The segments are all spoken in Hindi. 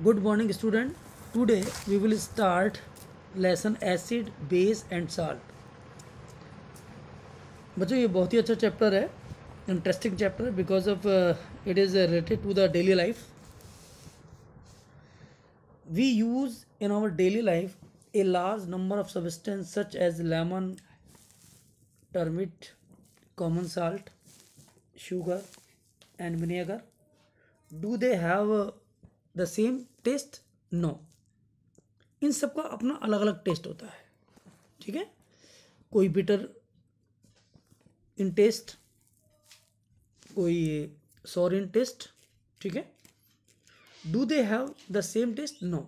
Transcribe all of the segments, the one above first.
Good morning, student. Today we will start lesson acid, base and salt. बच्चों ये बहुत ही अच्छा चैप्टर है, interesting chapter because of it is related to the daily life. We use in our daily life a large number of substances such as lemon, turmeric, common salt, sugar and vinegar. Do they have the same taste? No. इन सबका अपना अलग अलग टेस्ट होता है. ठीक है, कोई बिटर इन टेस्ट, कोई सॉर इन टेस्ट. ठीक है, do they have the same taste? No.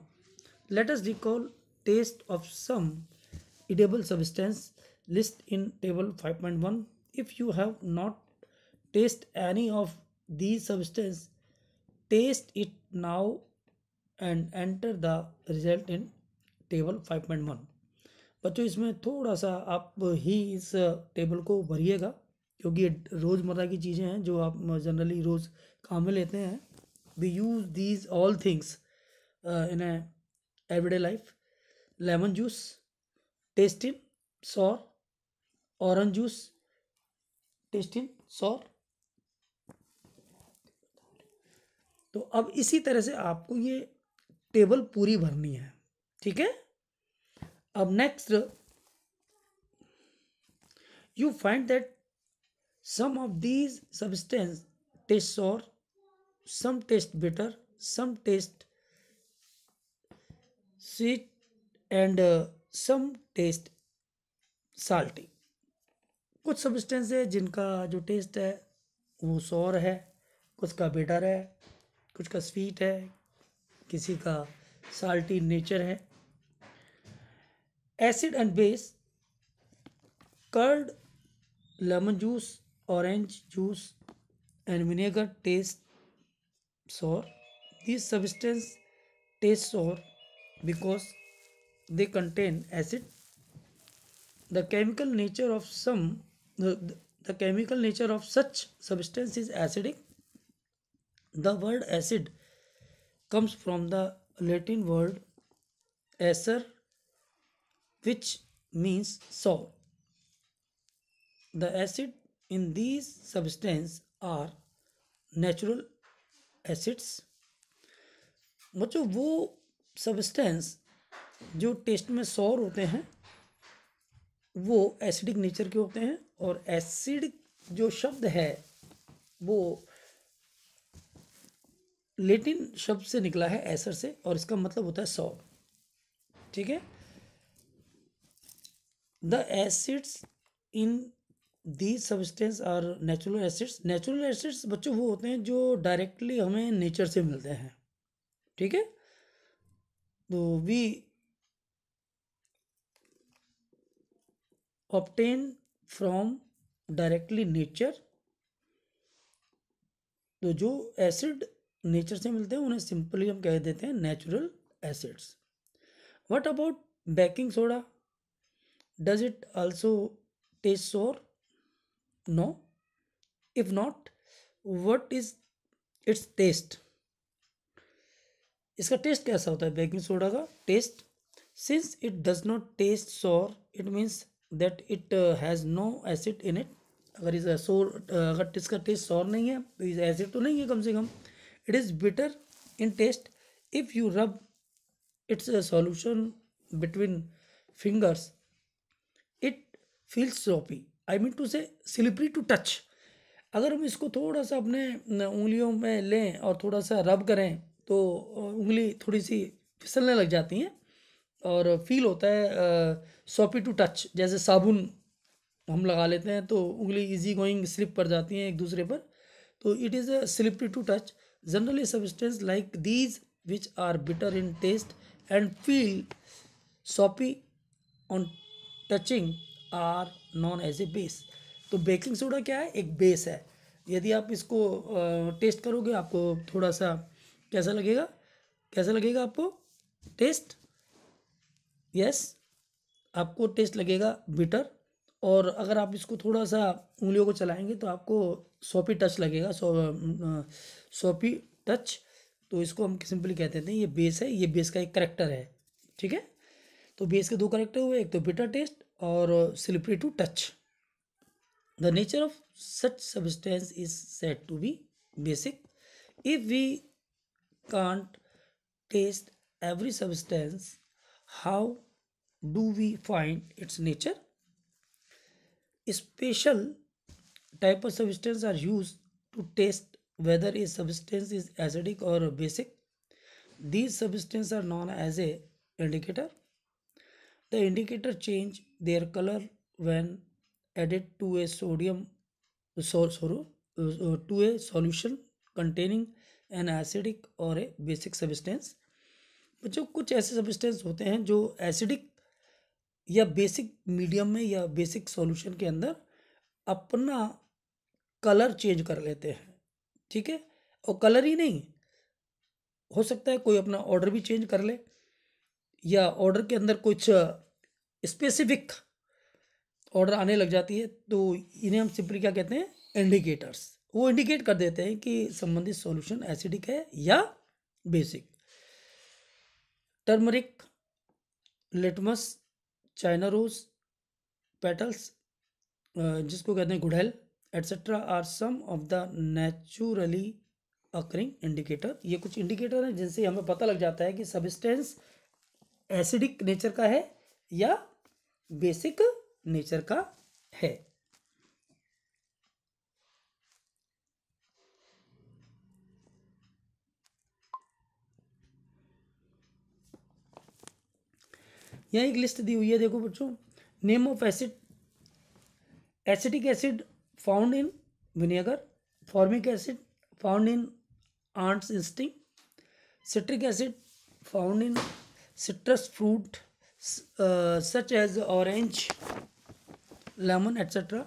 Let us recall taste of some edible substance list in table 5.1. if you have not taste any of these substance, taste it now and enter the result in table 5.1. बच्चों इसमें थोड़ा सा आप ही इस टेबल को भरिएगा क्योंकि ये रोज़मर्रा की चीज़ें हैं जो आप जनरली रोज़ काम में लेते हैं. We use these all things in everyday life. Lemon juice, taste in sour. Orange juice, taste in sour. तो अब इसी तरह से आपको ये टेबल पूरी भरनी है. ठीक है, अब next you find that some of these substances taste sour, some taste bitter, some taste sweet and some taste salty. कुछ सब्सटेंस है जिनका जो टेस्ट है वो सॉर है, कुछ का बिटर है, कुछ का स्वीट है, किसी का साल्टी नेचर है. Acid and base, curd, lemon juice, orange juice and vinegar taste sour. These substances taste sour because they contain acid. The chemical nature of the chemical nature of such substance is acidic. The word acid comes from the Latin word acer, which means sour. The acid in these substances are natural acids. बच्चों वो सब्सटेंस जो टेस्ट में सॉर होते हैं वो एसिडिक नेचर के होते हैं. और एसिडिक जो शब्द है वो लेटिन शब्द से निकला है एसर से और इसका मतलब होता है सॉर. ठीक है, the acids in these substance are natural acids. Natural acids बच्चों वो होते हैं जो डायरेक्टली हमें नेचर से मिलते हैं. ठीक है, तो we obtain from directly nature. तो जो एसिड नेचर से मिलते हैं उन्हें सिंपली हम कह देते हैं natural acids. What about baking soda? Does it also taste sour? No. If not, what is its taste? इसका टेस्ट कैसा होता है बेकिंग सोडा का taste? Since it does not taste sour it means that it has no acid in it. अगर इस अगर इसका टेस्ट सोर नहीं है तो इस एसिड तो नहीं है कम से कम. It is bitter in taste. If you rub its solution between fingers it feels soapy. I mean to say slippery to touch. अगर हम इसको थोड़ा सा अपने उंगलियों में लें और थोड़ा सा रब करें तो उंगली थोड़ी सी फिसलने लग जाती हैं और फील होता है सॉपी टू टच. जैसे साबुन हम लगा लेते हैं तो उंगली इजी गोइंग स्लिप कर जाती हैं एक दूसरे पर. तो it is a slippery to touch. Generally substance like these which are bitter in taste and feel soapy on touching are known as a base. तो बेकिंग सोडा क्या है? एक बेस है. यदि आप इसको टेस्ट करोगे आपको थोड़ा सा कैसा लगेगा? कैसा लगेगा आपको टेस्ट? यस, आपको टेस्ट लगेगा बिटर. और अगर आप इसको थोड़ा सा उंगलियों को चलाएंगे तो आपको सॉपी टच लगेगा. सॉपी टच तो इसको हम सिंपली कहते हैं ये बेस है, ये बेस का एक करेक्टर है, ठीक है। तो बेस के दो करेक्टर हुए, एक तो बिटर टेस्ट और slippery to touch. The nature of such substance is said to be basic. If we can't taste every substance, how do we find its nature? Special type of substance are used to test whether a substance is acidic or basic. These substances are known as a indicator. The indicator change their color when added to a to a solution containing an acidic or a basic substance. बच्चों कुछ ऐसे सब्सटेंस होते हैं जो एसिडिक या बेसिक मीडियम में या बेसिक सॉल्यूशन के अंदर अपना कलर चेंज कर लेते हैं, ठीक है। और कलर ही नहीं, हो सकता है कोई अपना ऑर्डर भी चेंज कर ले, या ऑर्डर के अंदर कुछ स्पेसिफिक ऑर्डर आने लग जाती है, तो इन्हें हम सिंपली क्या कहते हैं, इंडिकेटर्स। वो इंडिकेट कर देते हैं कि संबंधित सॉल्यूशन एसिडिक है या basic. Turmeric, litmus, China rose, petals जिसको कहते हैं गुड़हल, etcetera are some of the naturally occurring indicator. ये कुछ इंडिकेटर हैं जिनसे हमें पता लग जाता है कि सब्सटेंस एसिडिक नेचर का है या बेसिक नेचर का है। यहाँ एक लिस्ट दी हुई है, देखो बच्चों। Name of acid, acidic acid found in vinegar, formic acid found in ants in sting, citric acid found in citrus fruit such as orange, lemon, etc.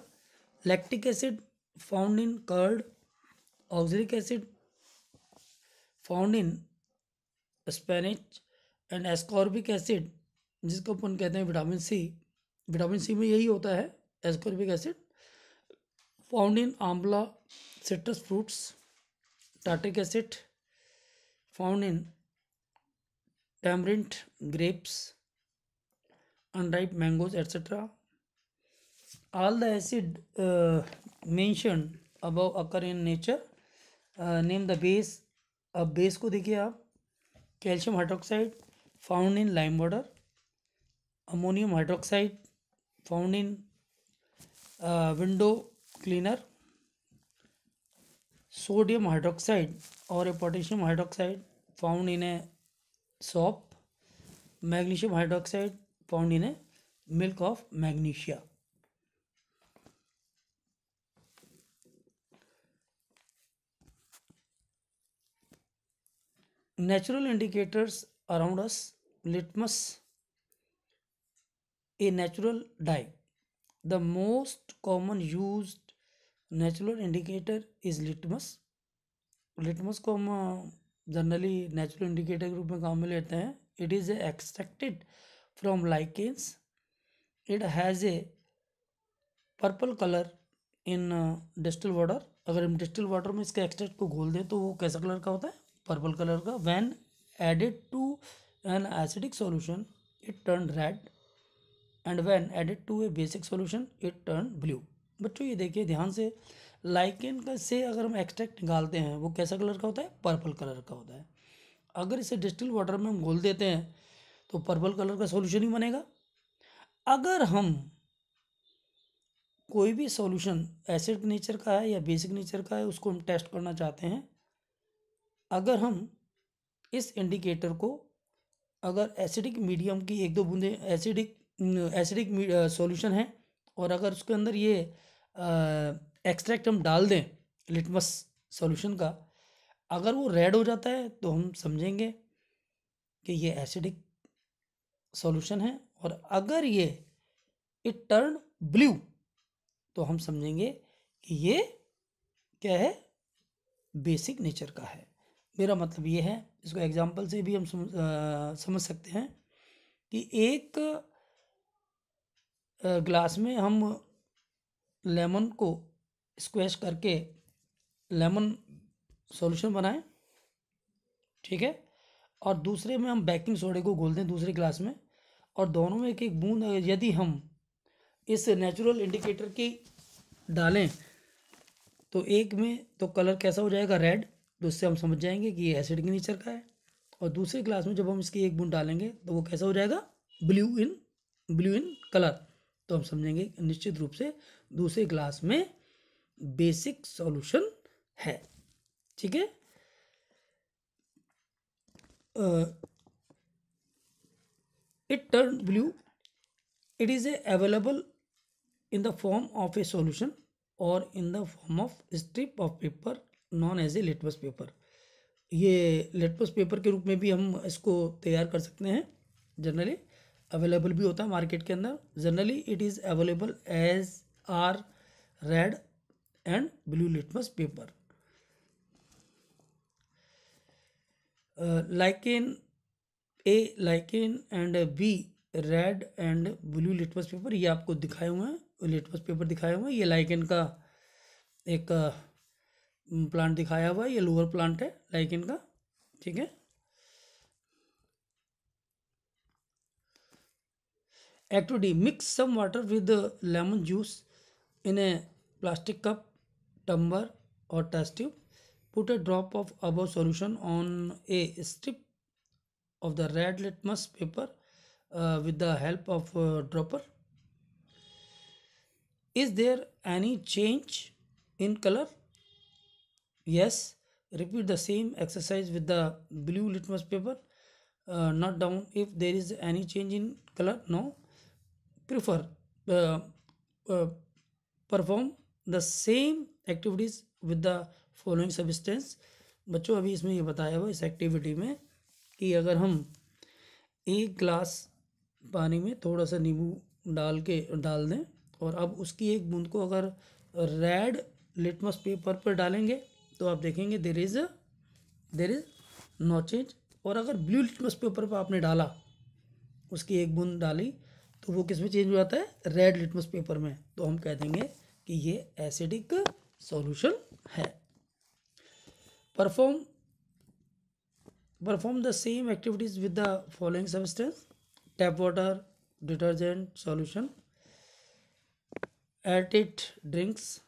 Lactic acid found in curd, oxalic acid found in spinach, and ascorbic acid जिसको अपन कहते हैं विटामिन सी, विटामिन सी में यही होता है एस्कॉर्बिक एसिड, फाउंड इन आंवला, citrus fruits, tartaric acid found in tamarind, grapes, unripe mangoes, etc. All the acid mentioned above occur in nature. Name the base. अब बेस को देखिए आप, calcium hydroxide found in lime water, ammonium hydroxide found in window cleaner, sodium hydroxide और a potassium hydroxide found in a soap, magnesium hydroxide found in a milk of magnesia. Natural indicators around us, litmus, a natural dye. The most common used natural indicator is litmus. Litmus को हम जनरली नेचुरल इंडिकेटर के रूप में काम में लेते हैं। It is extracted from lichens, it has a purple colour in distil water. अगर हम डिस्टिल वाटर में इसके एक्सट्रैक्ट को घोल दें तो वो कैसा कलर का होता है, पर्पल कलर का। When added to an acidic solution it turn red, and when added to a basic solution it turn blue. बच्चों ये देखिए ध्यान से, लाइकेन का से अगर हम एक्सट्रैक्ट निकालते हैं वो कैसा कलर का होता है, पर्पल कलर का होता है। अगर इसे डिस्टिल वाटर में हम घोल देते हैं तो पर्पल कलर का सॉल्यूशन ही बनेगा। अगर हम कोई भी सॉल्यूशन एसिड नेचर का है या बेसिक नेचर का है उसको हम टेस्ट करना चाहते हैं, अगर हम इस इंडिकेटर को, अगर एसिडिक मीडियम की एक दो बूंदे एसिडिक सॉल्यूशन है और अगर उसके अंदर ये एक्सट्रैक्ट हम डाल दें लिटमस सॉल्यूशन का, अगर वो रेड हो जाता है तो हम समझेंगे कि ये एसिडिक सॉल्यूशन है, और अगर ये इट टर्न ब्लू तो हम समझेंगे कि ये क्या है, बेसिक नेचर का है। मेरा मतलब ये है, इसको एग्जांपल से भी हम समझ सकते हैं कि एक ग्लास में हम लेमन को स्क्वैश करके लेमन सॉल्यूशन बनाएं, ठीक है। और दूसरे में हम बेकिंग सोडे को घोलते हैं दूसरे ग्लास में, और दोनों में एक एक बूंद यदि हम इस नेचुरल इंडिकेटर की डालें तो एक में तो कलर कैसा हो जाएगा, रेड, तो उससे हम समझ जाएंगे कि ये एसिड के नेचर का है। और दूसरे ग्लास में जब हम इसकी एक बूंद डालेंगे तो वो कैसा हो जाएगा, ब्लू इन कलर, तो हम समझेंगे निश्चित रूप से दूसरे ग्लास में बेसिक सॉल्यूशन है। ठीक है। It turn blue, it is available in the form of a solution or in the form of strip of paper known as a litmus paper। ये लिटमस पेपर के रूप में भी हम इसको तैयार कर सकते हैं। जनरली अवेलेबल भी होता है मार्केट के अंदर। Generally it is available as are red and blue litmus paper. Lichen A, lichen and B, red and blue litmus paper, ये आपको दिखाए हुए हैं, लिटमस पेपर दिखाए हुए हैं। ये लाइकेन का एक प्लांट दिखाया हुआ है, ये लोअर प्लांट है लाइकेन का। ठीक है। Activity, mix some water with lemon juice in a plastic cup, tumbler और test tube. Put a drop of above solution on a strip of the red litmus paper with the help of dropper. Is there any change in color? Yes. Repeat the same exercise with the blue litmus paper. Note down if there is any change in color. No. Prefer uh, uh, perform the same activities with the following substance। बच्चों अभी इसमें ये बताया हुआ इस एक्टिविटी में कि अगर हम एक ग्लास पानी में थोड़ा सा नींबू डाल दें और अब उसकी एक बूंद को अगर रेड लिटमस पेपर पर डालेंगे तो आप देखेंगे देर इज़ नो चेंज। और अगर ब्लू लिटमस पेपर पर आपने डाला, उसकी एक बूंद डाली, तो वो किस में चेंज हो जाता है, रेड लिटमस पेपर में, तो हम कह देंगे कि ये एसिडिक सॉल्यूशन है। Perform the same activities with the following substance: tap water, detergent solution, added drinks,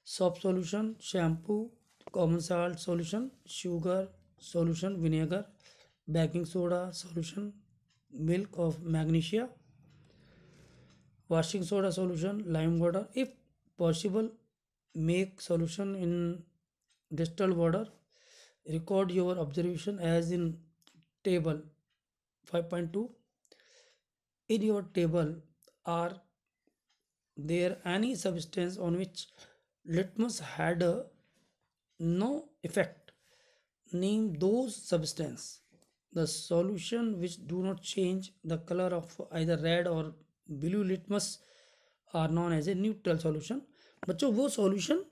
soap solution, shampoo, common salt solution, sugar solution, vinegar, baking soda solution, milk of magnesia, washing soda solution, lime water. If possible, make solution in distilled water। Record your observation as in table 5.2। In your table, are there any substance on which litmus had no effect? Name those substance। The solution which do not change the color of either red or blue litmus are known as a neutral solution। बच्चों वो सॉल्यूशन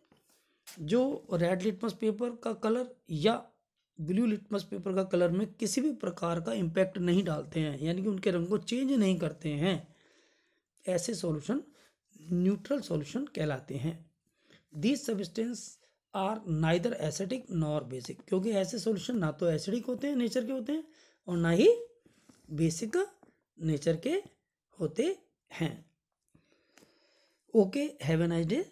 जो रेड लिटमस पेपर का कलर या ब्लू लिटमस पेपर का कलर में किसी भी प्रकार का इम्पैक्ट नहीं डालते हैं, यानी कि उनके रंग को चेंज नहीं करते हैं, ऐसे सॉल्यूशन न्यूट्रल सॉल्यूशन कहलाते हैं। These substance are neither acidic nor basic, क्योंकि ऐसे सॉल्यूशन ना तो एसिडिक होते हैं नेचर के होते हैं और ना ही बेसिक नेचर के होते हैं। Okay, have a nice day.